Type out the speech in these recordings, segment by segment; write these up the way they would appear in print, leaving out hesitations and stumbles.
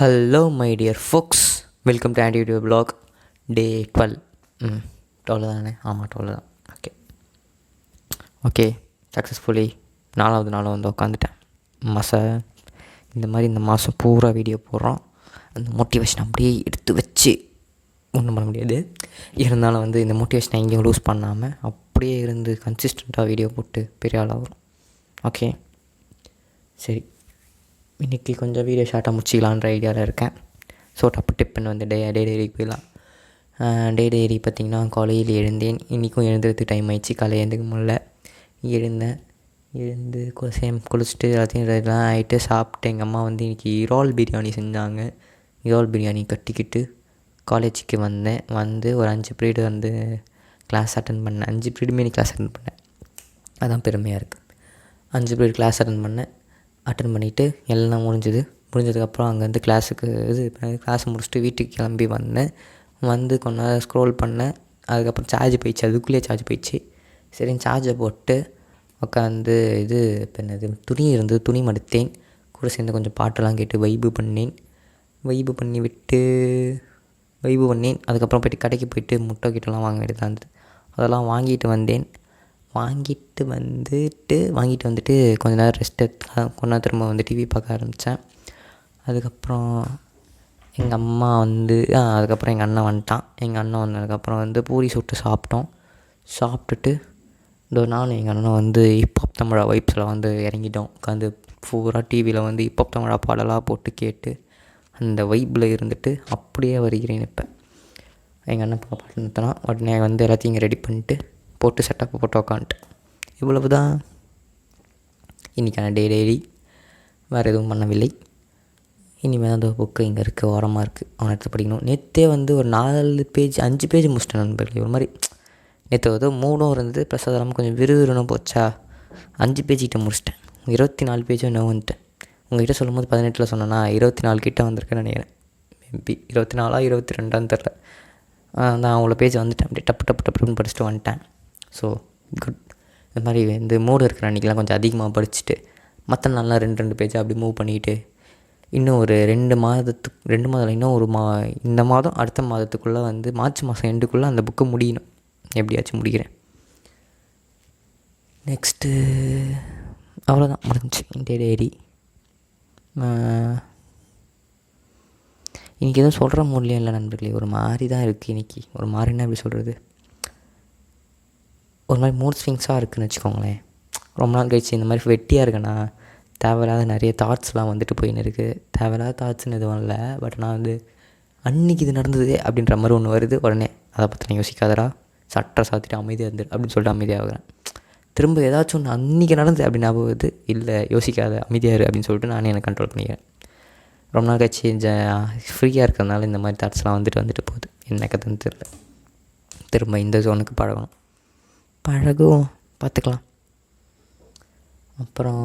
Hello my dear folks, welcome to Andy video blog day 12. 12 தானே? ஆமாம், 12 தான். Okay successfully 4வது நாள் வந்து உட்காந்துட்டேன். இந்த மாதம் பூரா வீடியோ போடுறோம். அந்த மோட்டிவேஷன் அப்படியே எடுத்து வச்சு ஒன்றும் பண்ண முடியாது. இருந்தாலும் வந்து இந்த மோட்டிவேஷனை எங்கேயும் லூஸ் பண்ணாமல் அப்படியே இருந்து கன்சிஸ்டண்ட்டாக வீடியோ போட்டு பெரிய ஆளாக வரும். ஓகே சரி, இன்றைக்கி கொஞ்சம் வீடியோ ஷார்ட்டாக முடிச்சிக்கலான்ற ஐடியாவில் இருக்கேன். ஸோ டப்பு டிப்புன்னு வந்து டெய்லிக்கு போயிடலாம். டெய்லி பார்த்திங்கன்னா காலையில் எழுந்தேன். இன்றைக்கும் எழுந்துறதுக்கு டைம் ஆயிடுச்சு. காலையில் எழுந்துக்க முடியல. எழுந்து குளிச்சுட்டு எல்லாத்தையும் இதெல்லாம் ஆகிட்டு சாப்பிட்டு எங்கள் அம்மா வந்து இன்றைக்கி இறால் பிரியாணி செஞ்சாங்க. இறால் பிரியாணி கட்டிக்கிட்டு காலேஜுக்கு வந்து ஒரு 5 பீரியடு வந்து கிளாஸ் அட்டன் பண்ணேன். 5 பீரியடுமே கிளாஸ் அட்டன் பண்ணேன். அதான் பெருமையாக இருக்குது. 5 பீரியட் கிளாஸ் அட்டன் பண்ணிவிட்டு எல்லாம் முடிஞ்சதுக்கப்புறம் அங்கேருந்து கிளாஸ் முடிச்சுட்டு வீட்டுக்கு கிளம்பி வந்து கொஞ்ச நேரம் ஸ்க்ரோல் பண்ணேன். அதுக்கப்புறம் சார்ஜ் போயிடுச்சு. சரின்னு சார்ஜை போட்டு உட்காந்து துணி மடுத்தேன். கூட சேர்ந்து கொஞ்சம் பாட்டெல்லாம் கேட்டு வைப்பு பண்ணேன். அதுக்கப்புறம் போய்ட்டு கடைக்கு போய்ட்டு முட்டை கிட்டலாம் வாங்க வேண்டியதாக இருந்தது. அதெல்லாம் வாங்கிட்டு வந்துட்டு கொஞ்ச நேரம் ரெஸ்ட் எடுத்து கொஞ்ச நேரம் திரும்ப வந்து டிவி பார்க்க ஆரம்பித்தேன். அதுக்கப்புறம் எங்கள் அண்ணன் வந்துட்டான். எங்கள் அண்ணன் வந்ததுக்கப்புறம் வந்து பூரி சுட்டு சாப்பிட்டுட்டு நானும் எங்கள் அண்ணன் வந்து ஹிப்ஹாப் தமிழா வைப்ஸில் வந்து இறங்கிட்டோம். உட்காந்து பூரா டிவியில் வந்து ஹிப்ஹாப் தமிழா பாடலாக போட்டு கேட்டு அந்த வைப்பில் இருந்துட்டு அப்படியே வருகிறேன். இப்போ எங்கள் அண்ணன் பாட்டு நிறுத்தினா உடனே வந்து எல்லாத்தையும் இங்கே ரெடி பண்ணிட்டு போட்டு செட்டப் போட்டு உக்காந்துட்டேன். இவ்வளவு தான் இன்றைக்கான டெய்லி. வேறு எதுவும் பண்ணவில்லை. இனிமேல் அந்த புக்கு இங்கே இருக்குது, ஓரமாக இருக்குது, அவனை எடுத்து படிக்கணும். நேற்றே வந்து ஒரு 5 பேஜ் முடிச்சிட்டேன் நண்பர்களே. ஒரு மாதிரி நேற்று ஏதோ மூடும் இருந்தது, ப்ளஸ் அது இல்லாமல் கொஞ்சம் விறுவிறுன்னு போச்சா. 5 பேஜ் கிட்ட முடிச்சிட்டேன். 24 பேஜும் என்ன வந்துட்டேன். உங்கள்கிட்ட சொல்லும் போது 18 சொன்னேன்னா 24 கிட்ட வந்திருக்கேன்னு நினைக்கிறேன். மேபி 24 22 தெரில. நான் அவ்வளோ பேஜ் வந்துட்டேன். அப்படியே டப்புன்னு படிச்சுட்டு வந்துட்டேன். So good. இந்த மாதிரி இந்த மூடு இருக்கிற அன்றைக்கெலாம் கொஞ்சம் அதிகமாக படிச்சுட்டு மற்ற நாள்லாம் 2 பேஜாக அப்படி மூவ் பண்ணிக்கிட்டு இன்னும் ஒரு 2 மாதத்துக்கு இந்த மாதம் அடுத்த மாதத்துக்குள்ளே வந்து மார்ச் மாதம் எண்டுக்குள்ளே அந்த புக்கு முடியணும். எப்படியாச்சும் முடிக்கிறேன். நெக்ஸ்ட்டு அவ்வளோதான், முடிஞ்சிச்சு இந்த டெய்லி. இன்றைக்கி எதுவும் சொல்கிற மூட்லையும் இல்லை நண்பர்களே. ஒரு மாதிரி தான் இருக்குது இன்றைக்கி. ஒரு மாதிரின்னா எப்படி சொல்கிறது, ஒரு மாதிரி மூட் ஸ்விங்ஸாக இருக்குதுன்னு வச்சுக்கோங்களேன். ரொம்ப நாள் கழிச்சு இந்த மாதிரி வெட்டியாக இருக்கேன்னா தேவையில்லாத நிறைய தாட்ஸ்லாம் வந்துட்டு போயின்னு இருக்குது. தேவையில்லாத தாட்ஸ்ன்னு எதுவும் இல்லை, பட் நான் வந்து அன்றைக்கி இது நடந்தது அப்படின்ற மாதிரி ஒன்று வருது. உடனே அதை பற்றி நான் யோசிக்காதடா, சட்டை சாத்திட்டு அமைதியாக இருந்துரு அப்படின்னு சொல்லிட்டு அமைதியாகிறேன். திரும்ப ஏதாச்சும் ஒன்று அன்றைக்கி நடந்தது அப்படின்னு ஞாபகம் வருது. இல்லை யோசிக்காத, அமைதியாக இரு அப்படின்னு சொல்லிட்டு நானே எனக்கு கண்ட்ரோல் பண்ணிக்கிறேன். ரொம்ப நாள் கழிச்சு ஃப்ரீயாக இருக்கிறதுனால இந்த மாதிரி தாட்ஸ்லாம் வந்துட்டு போகுது. என்ன கதைன்னு தெரியல. திரும்ப இந்த ஜோனுக்கு பழகும் பார்த்துக்கலாம். அப்புறம்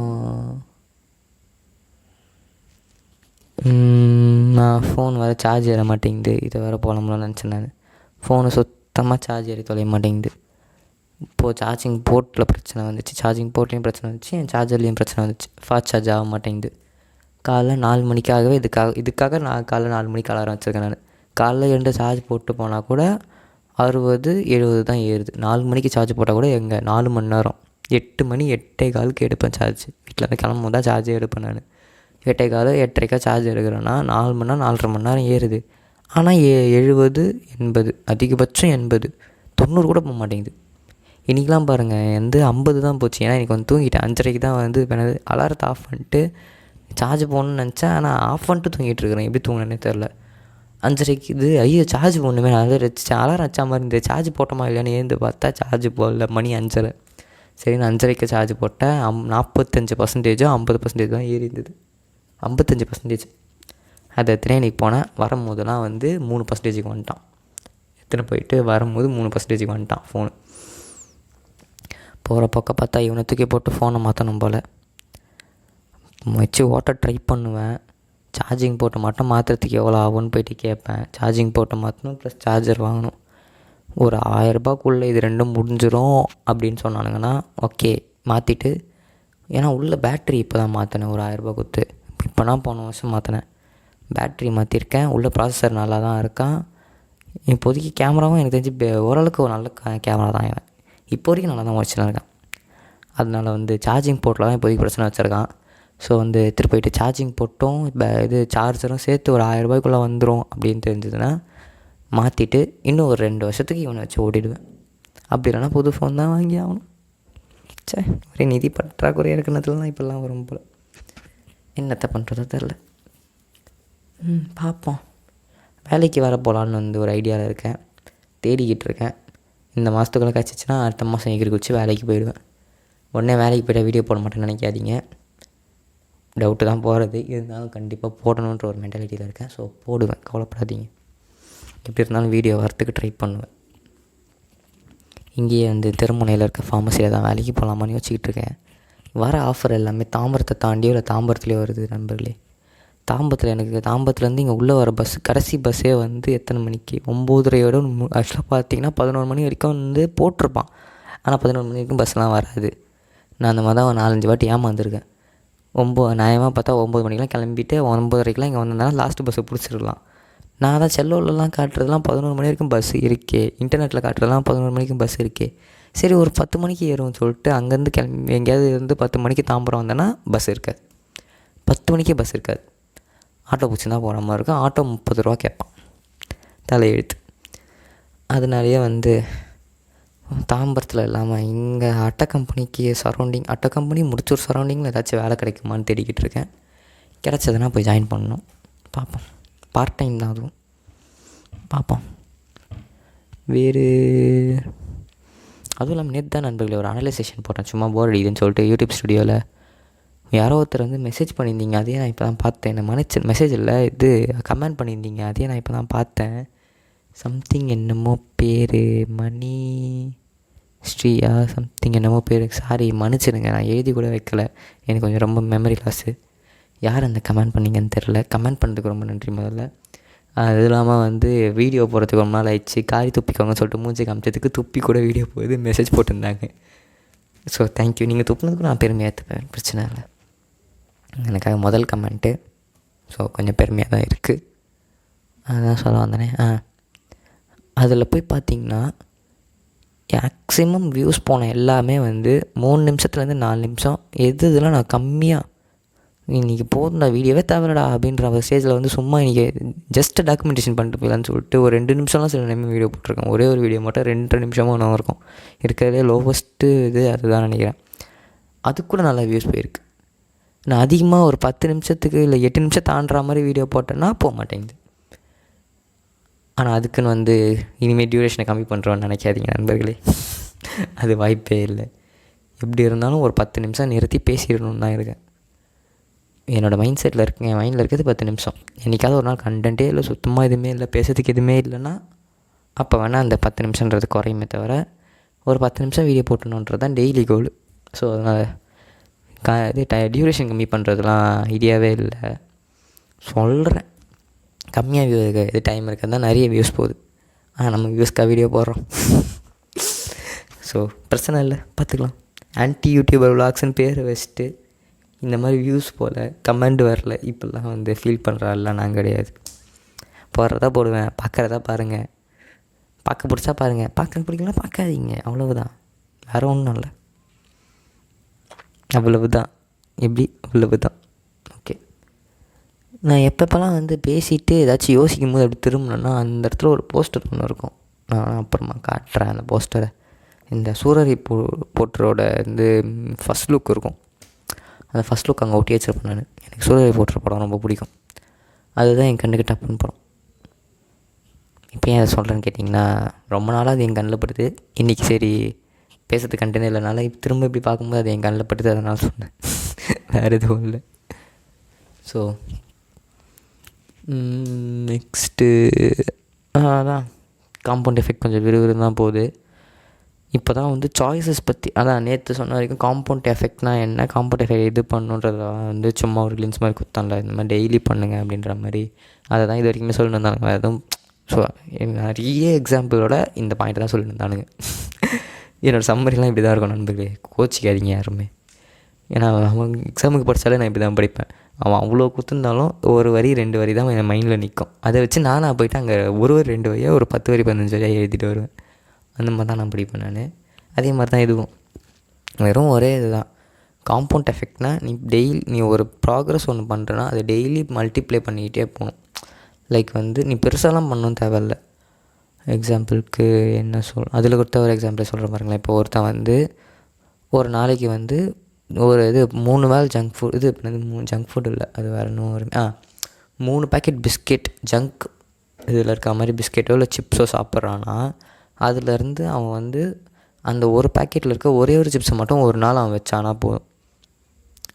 நான் ஃபோன் வேறு சார்ஜ் ஏற மாட்டேங்குது. இதை வேறு போகலாம்லாம் நினச்சேன். நான் ஃபோனு சுத்தமாக சார்ஜ் ஏறி தொலைய மாட்டேங்குது. இப்போது சார்ஜிங் போர்ட்டில் பிரச்சனை வந்துச்சு, சார்ஜிங் போர்ட்லேயும் பிரச்சனை வந்துச்சு, என் சார்ஜர்லேயும் பிரச்சனை வந்துச்சு. ஃபாஸ்ட் சார்ஜ் ஆக மாட்டேங்குது. காலைல 4 மணிக்காகவே இதுக்காக நான் காலைல 4 மணிக்கு அலாரம் வச்சுருக்கேன். நான் காலைல எழுந்து சார்ஜ் போட்டு போனால் கூட 60-70 தான் ஏறுது. 4 மணிக்கு சார்ஜ் போட்டால் கூட 4 மணி நேரம், 8 மணி 8:15 எடுப்பேன் சார்ஜ். வீட்டில் இருந்து கிளம்பும் தான் சார்ஜே எடுப்பேன். நான் 8:15 8:30 சார்ஜ் எடுக்கிறேன்னா 4 மணி நேரம் 4.5 மணி நேரம் ஏறுது. ஆனால் 70-80, அதிகபட்சம் 80, 90 கூட போக மாட்டேங்குது. இன்றைக்கெலாம் பாருங்கள் வந்து 50 தான் போச்சு. ஏன்னா இன்றைக்கி வந்து தூங்கிட்டேன். 5:30 தான் வந்து அலாரத்தை ஆஃப் பண்ணிட்டு சார்ஜ் போகணுன்னு நினச்சேன். ஆனால் ஆஃப் பண்ணிட்டு தூங்கிட்டு இருக்கிறேன். எப்படி தூங்கினேன்னே தெரில. 5:30 இது சார்ஜ் போடணுமே, நான் அலாரம் வச்சா மாதிரி இருந்தது. சார்ஜ் போட்டோமா இல்லையான்னு ஏந்து பார்த்தா சார்ஜ் போடல. மணி 5:30. சரி, நான் 5:30 சார்ஜ் போட்டேன். 45%, 50% தான் ஏறி இருந்தது. 55%. அது எத்தனை இன்றைக்கி போனேன். வரும்போதெல்லாம் வந்து 3%க்கு வந்துட்டான். போயிட்டு வரும்போது 3%க்கு வந்துட்டான் ஃபோனு. போகிற பக்கம் பார்த்தா இவனை தூக்கி போட்டு ஃபோனை மாற்றணும் போல். வச்சு ஓட்ட ட்ரை பண்ணுவேன். சார்ஜிங் போட்டு மட்டும் மாற்றுறதுக்கு எவ்வளோ ஆகும்னு போய்ட்டு கேட்பேன். சார்ஜிங் போட்டு மாற்றணும், ப்ளஸ் சார்ஜர் வாங்கணும். ஒரு 1000 ரூபாய்க்குள்ளே இது 2 முடிஞ்சிடும் அப்படின்னு சொன்னானுங்கன்னா ஓகே மாற்றிட்டு. ஏன்னா உள்ள பேட்ரி இப்போ தான் மாற்றினேன். ஒரு 1000 ரூபா கொடுத்து இப்போ நான் போன வருஷம் மாற்றினேன். பேட்ரி மாற்றிருக்கேன். உள்ள ப்ராசஸர் நல்லா தான் இருக்கான். இப்போதைக்கு கேமராவும் எனக்கு தெரிஞ்சு ஓரளவுக்கு ஒரு நல்ல கேமரா தான் இவன். இப்போ வரைக்கும் நல்லா தான் ஒரிஜினலாக இருக்கான். அதனால் வந்து சார்ஜிங் போர்ட்டில் தான் இப்போதைக்கு பிரச்சனை வச்சுருக்கான். ஸோ வந்து எடுத்துகிட்டு போயிட்டு சார்ஜிங் போட்டும் இது சார்ஜரும் சேர்த்து ஒரு 1000 வந்துடும் அப்படின்னு தெரிஞ்சதுன்னா மாற்றிட்டு இன்னும் ஒரு 2 வருஷத்துக்கு இவனை வச்சு ஓடிடுவேன். அப்படி இல்லைனா புது ஃபோன் தான் வாங்கி ஆகணும். சரி, ஒரே நிதி பற்றாக்குறையாக இருக்கிறதுல தான் இப்போல்லாம் வரும் போல். என்னத்தை பண்ணுறதோ தெரில. பார்ப்போம். வேலைக்கு வர போகலான்னு வந்து ஒரு ஐடியாவில் இருக்கேன். தேடிக்கிட்டு இருக்கேன். இந்த மாதத்துக்குள்ளே கிடச்சிச்சின்னா அடுத்த மாதம் எகிரி குச்சி வேலைக்கு போயிடுவேன். உடனே வேலைக்கு போய்ட்டால் வீடியோ போட மாட்டேன்னு நினைக்காதீங்க. டவுட்டு தான் போகிறது. இருந்தாலும் கண்டிப்பாக போடணுன்ற ஒரு மென்டாலிட்டியில் இருக்கேன். ஸோ போடுவேன், கவலைப்படாதீங்க. எப்படி இருந்தாலும் வீடியோ வரத்துக்கு ட்ரை பண்ணுவேன். இங்கேயே வந்து திருமுனையில் இருக்க ஃபார்மசியில் தான் வேலைக்கு போகலாமான்னு யோசிச்சுக்கிட்டு இருக்கேன். வர ஆஃபர் எல்லாமே தாம்பரத்தை தாண்டியோ இல்லை தாம்பரத்துலேயோ வருது நண்பர்களே. தாம்பரத்துலேருந்து இங்கே உள்ளே வர பஸ்ஸு கடைசி பஸ்ஸே வந்து எத்தனை மணிக்கு 9:30 ஆக்சுவலாக பார்த்தீங்கன்னா 11 மணி வரைக்கும் வந்து போட்டிருப்பான். ஆனால் 11 மணி வரைக்கும் பஸ்லாம் வராது. நான் அந்த மாதிரி தான் 4-5 வாட்டி ஏமாந்துருக்கேன். நியாயமாக பார்த்தா 9 மணிக்கெலாம் கிளம்பிட்டு 9:30க்கெலாம் இங்கே வந்திருந்தாலும் லாஸ்ட்டு பஸ்ஸை பிடிச்சிருக்கலாம். நான் தான் செல்லோலலாம் காட்டுறதுலாம் 11 மணி வரைக்கும் பஸ் இருக்கே, இன்டர்நெட்டில் காட்டுறதுலாம் 11 மணிக்கும் பஸ் இருக்கே. சரி ஒரு 10 மணிக்கு ஏறும்னு சொல்லிட்டு அங்கேருந்து கிளம்பி எங்கேயாவது இருந்து 10 மணிக்கு தாம்பரம் வந்தேன்னா பஸ் இருக்காது. 10 மணிக்கே பஸ் இருக்காது. ஆட்டோ பிடிச்சி தான் போகிற மாதிரி இருக்கும். ஆட்டோ 30 ரூபா கேட்பான், தலையெழுத்து. அதனாலேயே வந்து தாம்பரத்தில் இல்லாமல் இங்கே அட்டை கம்பெனிக்கு சரௌண்டிங், அட்டை கம்பெனி முடிச்ச ஒரு சரௌண்டிங்கில் ஏதாச்சும் வேலை கிடைக்குமான்னு தேடிக்கிட்டு இருக்கேன். கிடச்சதுன்னா போய் ஜாயின் பண்ணணும். பார்ப்போம். பார்ட் டைம் தான் அதுவும். பார்ப்போம். வேறு அதுவும் இல்லாமல் நேற்று தான் நண்பர்களே ஒரு அனலைசேஷன் போட்டேன். சும்மா போர் அடிக்குதுன்னு சொல்லிட்டு யூடியூப் ஸ்டுடியோவில் யாரோ ஒருத்தர் வந்து மெசேஜ் பண்ணியிருந்தீங்க. அதையே நான் இப்போ தான் பார்த்தேன். என்ன மெசேஜ் இல்லை, இது கமெண்ட் பண்ணியிருந்தீங்க. அதையே நான் இப்போ தான் பார்த்தேன். சம்திங் என்னமோ பேர் மணி ஸ்ரீயா சம்திங் என்னமோ பேர். சாரி, மன்னிச்சிடுங்க, நான் எழுதி கூட வைக்கலை. எனக்கு கொஞ்சம் ரொம்ப மெமரி லாஸு. யார் அந்த கமெண்ட் பண்ணிங்கன்னு தெரில. கமெண்ட் பண்ணுறதுக்கு ரொம்ப நன்றி முதல்ல. அது இல்லாமல் வந்து வீடியோ போடுறதுக்கு ரொம்ப நாள் ஆயிடுச்சு. காரி துப்பிக்கோங்கன்னு சொல்லிட்டு மூஞ்சி காமிச்சதுக்கு துப்பி கூட வீடியோ போகுது மெசேஜ் போட்டிருந்தாங்க. So thank you. நீங்கள் துப்புனதுக்கு நான் பெருமையாக ஏற்றுப்பேன், பிரச்சனை இல்லை. எனக்காக முதல் கமெண்ட்டு. ஸோ கொஞ்சம் பெருமையாக தான் இருக்குது. அதான் சொல்ல வந்தேனே. அதில் போய் பார்த்திங்கன்னா மேக்ஸிமம் வியூஸ் போன எல்லாமே வந்து 3 நிமிஷத்துலேருந்து 4 நிமிஷம். இதெல்லாம் நான் கம்மியாக இன்றைக்கி போதுண்டா வீடியோவே தேவைடா அப்படின்ற ஒரு ஸ்டேஜில் வந்து சும்மா இன்றைக்கி ஜஸ்ட்டு டாக்குமெண்டேஷன் பண்ணிட்டு போயிடலான்னு சொல்லிட்டு ஒரு 2 நிமிஷம்லாம் சில நேரம் வீடியோ போட்டிருக்கேன். ஒரே ஒரு வீடியோ மட்டும் 2 நிமிஷமும் ஒன்றும் இருக்கும். இருக்கிறதே லோவஸ்ட்டு இது அதுதான் நினைக்கிறேன். அதுக்கு கூட நல்லா வியூஸ் போயிருக்கு. நான் அதிகமாக ஒரு 10 நிமிஷத்துக்கு இல்லை 8 நிமிஷம் தாண்டுற மாதிரி வீடியோ போட்டேன்னா போக மாட்டேங்குது. ஆனால் அதுக்குன்னு வந்து இனிமேல் டியூரேஷனை கம்மி பண்ணுறோன்னு நினைக்காதீங்க நண்பர்களே. அது வாய்ப்பே இல்லை. எப்படி இருந்தாலும் ஒரு 10 நிமிஷம் நிறுத்தி பேசிடணுன்னு தான் இருக்கேன். என்னோடய மைண்ட் செட்டில் இருக்குங்க. என் மைண்டில் இருக்கிறது 10 நிமிஷம். என்றைக்காவது ஒரு நாள் கண்டென்ட்டே இல்லை, சுத்தமாக எதுவுமே இல்லை, பேசுறதுக்கு எதுவுமே இல்லைன்னா அப்போ வேணால் அந்த 10 நிமிஷன்றது குறையுமே தவிர ஒரு 10 நிமிஷம் வீடியோ போட்டணுன்றது தான் டெய்லி கோல். ஸோ அதனால் இது டியூரேஷன் கம்மி பண்ணுறதுலாம் ஐடியாவே இல்லை. சொல்கிறேன், கம்மியாக இது டைம் இருக்கிறது தான் நிறைய வியூஸ் போகுது. நம்ம வியூஸ்க்காக வீடியோ போடுறோம். ஸோ பிரச்சனை இல்லை, பார்த்துக்கலாம். ஆன்டி யூடியூபர் விலாக்ஸ்ன்னு பேர் வச்சுட்டு இந்த மாதிரி வியூஸ் போல் கமெண்ட் வரல இப்போல்லாம் வந்து ஃபீல் பண்ணுறாலாம் நான் கிடையாது. போடுறதா போடுவேன், பார்க்குறதா பாருங்கள். பார்க்க பிடிச்சா பாருங்கள், பார்க்க பிடிக்கலாம் பார்க்காதீங்க, அவ்வளவுதான். வேறு ஒன்றும் இல்லை, அவ்வளவு தான். எப்படி அவ்வளவு தான். ஓகே. நான் எப்பப்போலாம் வந்து பேசிவிட்டு ஏதாச்சும் யோசிக்கும் போது அப்படி திரும்பினேன்னா அந்த இடத்துல ஒரு போஸ்டர் ஒன்று இருக்கும். நான் அப்புறமா காட்டுறேன் அந்த போஸ்டரை. இந்த சூரரை போட்டரோட வந்து ஃபஸ்ட் லுக் இருக்கும். அந்த ஃபஸ்ட் லுக் அங்கே ஒட்டி வச்சிருப்பேன் நான். எனக்கு சூரரை போட்டுற படம் ரொம்ப பிடிக்கும். அதுதான் என் கண்ணுக்கு டப்புன்னு படம். இப்போ ஏன் அதை சொல்கிறேன்னு கேட்டிங்கன்னா ரொம்ப நாளாக அது என் கண்ணில் படுது. இன்றைக்கி சரி பேசுறது கண்டென்ட் இல்லைனால இப்போ திரும்ப இப்படி பார்க்கும்போது அது என் கண்ணில் படுது, அதனால் சொன்னேன். வேறு எதுவும் இல்லை. ஸோ நெக்ஸ்ட்டு அதான் காம்பவுண்ட் எஃபெக்ட் கொஞ்சம் விறுவிறு தான் போகுது. இப்போ தான் வந்து சாய்ஸஸ் பற்றி அதான் நேற்று சொன்ன வரைக்கும் காம்பவுண்ட் எஃபெக்ட்னால் என்ன, காம்பவுண்ட் எஃபெக்ட் இது பண்ணுன்றத வந்து சும்மா ஒரு லின்ஸ் மாதிரி குத்தான்ல, இந்த மாதிரி டெய்லி பண்ணுங்கள் அப்படின்ற மாதிரி அதை தான் இது வரைக்குமே சொல்லிட்டு இருந்தாங்க. எதுவும் ஸோ நிறைய எக்ஸாம்பிளோட இந்த பாயிண்ட் தான் சொல்லிட்டு இருந்தானுங்க. என்னோடய சம்மரிலாம் இப்படி தான் இருக்கும் நண்பர்களே, கோச்சிக்காதீங்க யாருமே. ஏன்னா அவங்க எக்ஸாமுக்கு படித்தாலே நான் இப்படி தான் படிப்பேன். அவன் அவ்வளோ கொடுத்துருந்தாலும் ஒரு வரி 2 வரி தான் என் மைண்டில் நிற்கும். அதை வச்சு நானாக போய்ட்டு அங்கே ஒரு வரி 2 வரியாக ஒரு 10 வரி 15 வரியாக எழுதிட்டு வருவேன். அந்த மாதிரி தான் நான் படிப்பேன் நான். அதே மாதிரி தான் இதுவும் வெறும் ஒரே இது தான். காம்பவுண்ட் எஃபெக்ட்னால் நீ ஒரு ப்ராக்ரஸ் ஒன்று பண்ணுறேன்னா அதை டெய்லி மல்டிப்ளை பண்ணிக்கிட்டே போகணும். லைக் வந்து நீ பெருசாலாம் பண்ணணும் தேவையில்ல. எக்ஸாம்பிளுக்கு என்ன அதில் கொடுத்த ஒரு எக்ஸாம்பிள் சொல்கிற பாருங்களேன். இப்போ ஒருத்தன் வந்து ஒரு நாளைக்கு வந்து ஒரு 3 வேளை ஜங்க் ஃபுட் ஜங்க் ஃபுட் இல்லை, அது வேறு இன்னும் ஒரு 3 பேக்கெட் பிஸ்கெட் ஜங்க் இதில் இருக்க மாதிரி பிஸ்கெட்டோ இல்லை சிப்ஸோ சாப்பிட்றான்னா அதுலேருந்து அவன் வந்து அந்த ஒரு பேக்கெட்டில் இருக்க ஒரே ஒரு சிப்ஸை மட்டும் ஒரு நாள் அவன் வச்சானா போதும்.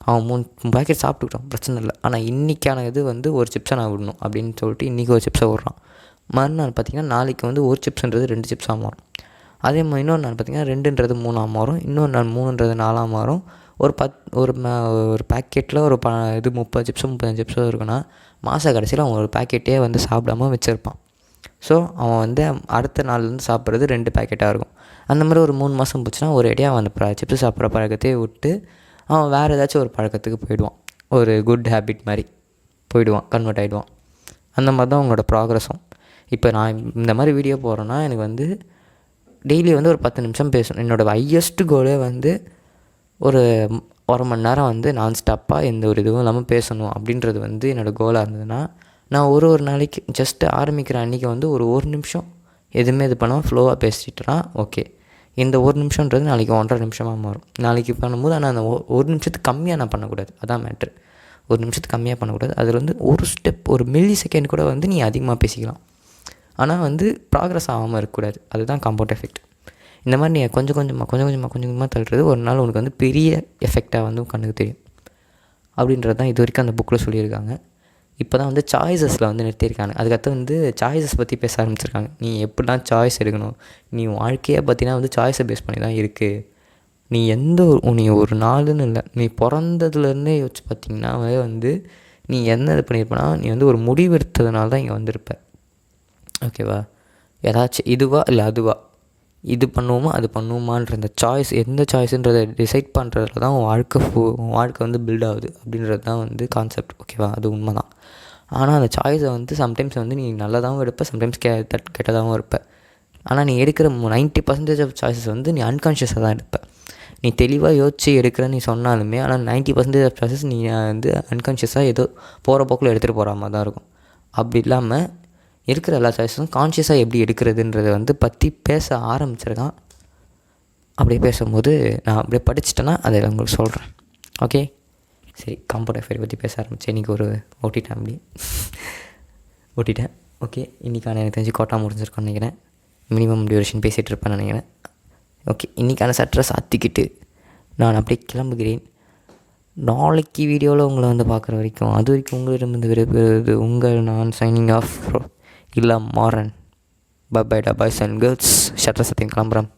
அவன் 3 பேக்கெட் சாப்பிட்டுக்கிட்டான், பிரச்சனை இல்லை. ஆனால் இன்றைக்கான வந்து ஒரு சிப்ஸை நான் விடணும் அப்படின்னு சொல்லிட்டு இன்றைக்கி ஒரு சிப்ஸை விட்றான். மறுநாள் பார்த்திங்கன்னா நாளைக்கு வந்து ஒரு சிப்ஸுன்றது 2 சிப்ஸாக மாறும். அதே மாதிரி இன்னொரு நாள் பார்த்திங்கன்னா 2ன்றது 3ஆக மாறும், இன்னொரு நாள் 3ன்றது 4ஆக மாறும். ஒரு பேக்கெட்டில் ஒரு 30 சிப்ஸோ 35 சிப்ஸோ இருக்குன்னா மாத கடைசியில் அவன் ஒரு பேக்கெட்டே வந்து சாப்பிடாம வச்சுருப்பான். ஸோ அவன் வந்து அடுத்த நாள்லேருந்து சாப்பிட்றது 2 பேக்கெட்டாக இருக்கும். அந்த மாதிரி ஒரு 3 மாதம் போச்சுன்னா ஒரு அடியாக அவன் அந்த சிப்ஸ் சாப்பிட்ற பழக்கத்தையே விட்டு அவன் வேறு ஏதாச்சும் ஒரு பழக்கத்துக்கு போயிடுவான். ஒரு குட் ஹேபிட் மாதிரி போயிடுவான், கன்வெர்ட் ஆகிடுவான். அந்த மாதிரி தான் அவங்களோட ப்ராக்ரஸும். இப்போ நான் இந்த மாதிரி வீடியோ போடுறேன்னா எனக்கு வந்து டெய்லி வந்து ஒரு 10 நிமிஷம் பேசணும். என்னோடய ஹையஸ்ட்டு கோலே வந்து ஒரு 1 மணி நேரம் வந்து நான்ஸ்டாப்பாக எந்த ஒரு இதுவும் இல்லாமல் பேசணும் அப்படின்றது வந்து என்னோடய கோலாக இருந்ததுன்னா நான் ஒரு நாளைக்கு ஜஸ்ட்டு ஆரம்பிக்கிற அன்றைக்கி வந்து ஒரு நிமிஷம் எதுவுமே இது பண்ணாமல் ஃப்ளோவாக பேசிட்டுனா ஓகே. இந்த 1 நிமிஷன்றது நாளைக்கு 1.5 நிமிஷமாக மாறும். நாளைக்கு பண்ணும்போது ஆனால் அந்த 1 நிமிஷத்துக்கு கம்மியாக நான் பண்ணக்கூடாது, அதான் மேட்ரு. 1 நிமிஷத்துக்கு கம்மியாக பண்ணக்கூடாது. அதில் வந்து ஒரு ஸ்டெப் ஒரு மில்லி செகண்ட் கூட வந்து நீ அதிகமாக பேசிக்கலாம். ஆனால் வந்து ப்ராக்ரஸ் ஆகாமல் இருக்கக்கூடாது. அதுதான் காம்பவுண்ட் எஃபெக்ட். இந்த மாதிரி நீ கொஞ்சம் கொஞ்சமாக தள்ளுறது ஒரு நாள் உனக்கு வந்து பெரிய எஃபெக்டாக வந்து கண்ணுக்கு தெரியும். அப்படின்றது தான் இது வரைக்கும் அந்த புக்கில் சொல்லியிருக்காங்க. இப்போ தான் வந்து சாய்ஸஸில் வந்து நிறுத்தியிருக்காங்க. அதுக்கடுத்து வந்து சாய்ஸஸ் பற்றி பேச ஆரம்பிச்சிருக்காங்க. நீ எப்படிலாம் சாய்ஸ் எடுக்கணும், நீ வாழ்க்கையை பற்றினா வந்து சாய்ஸை பேஸ் பண்ணி தான் இருக்குது. நீ நீ ஒரு நாளுன்னு இல்லை, நீ பிறந்ததுலேருந்தே யோசிச்சு பார்த்திங்கன்னா வந்து நீ என்ன இது பண்ணியிருப்பனா நீ வந்து ஒரு முடிவு எடுத்ததுனால தான் இங்கே வந்திருப்ப. ஓகேவா? ஏதாச்சும் இதுவா இல்லை அதுவா, இது பண்ணுவோமா அது பண்ணுவோமான்ற இந்த சாய்ஸ், எந்த சாய்ஸுன்றதை டிசைட் பண்ணுறதுல தான் உன் வாழ்க்கை வந்து பில்ட் ஆகுது அப்படின்றது தான் வந்து கான்செப்ட். ஓகேவா? அது உண்மை தான். ஆனால் அந்த சாய்ஸை வந்து சம்டைம்ஸ் வந்து நீ நல்லதாகவும் எடுப்ப, சம்டைம்ஸ் கெட்டதாகவும் இருப்ப. ஆனால் நீ எடுக்கிற 90% ஆஃப் சாய்ஸஸ் வந்து நீ அன்கான்ஷியஸாக தான் எடுப்ப. நீ தெளிவாக யோசிச்சு எடுக்கிறன்னு நீ சொன்னாலுமே ஆனால் 90% ஆஃப் சாய்ஸஸ் நீ வந்து அன்கான்ஷியஸாக ஏதோ போகிற போக்கில் எடுத்துகிட்டு போகிற மாதிரி தான் இருக்கும். அப்படி இல்லாமல் இருக்கிற எல்லா சாய்ஸஸும் கான்ஷியஸாக எப்படி எடுக்கிறதுன்றதை வந்து பற்றி பேச ஆரம்பிச்சிருக்கான். அப்படியே பேசும்போது நான் அப்படியே படிச்சுட்டேன்னா அதை உங்களுக்கு சொல்கிறேன். ஓகே, சரி. காம்பவுண்ட் எஃபெக்ட் பற்றி பேச ஆரம்பித்தேன். இன்றைக்கி ஓட்டிட்டேன். ஓகே, இன்றைக்கான எனக்கு தெரிஞ்சு கோட்டா முடிஞ்சிருக்கோன்னு நினைக்கிறேன். மினிமம் டியூரேஷன் பேசிகிட்டு இருப்பேன்னு நினைக்கிறேன். ஓகே, இன்றைக்கான சட்டரை சாத்திக்கிட்டு நான் அப்படியே கிளம்புகிறேன். நாளைக்கு வீடியோவில் உங்களை வந்து பார்க்குற வரைக்கும் அது வரைக்கும் உங்களிடமிருந்து விடைபெறுவது நான் சைனிங் ஆஃப் இல்லை Maran. Bye boys and girls. சட்டரை சத்தியம் கிளம்புறேன்.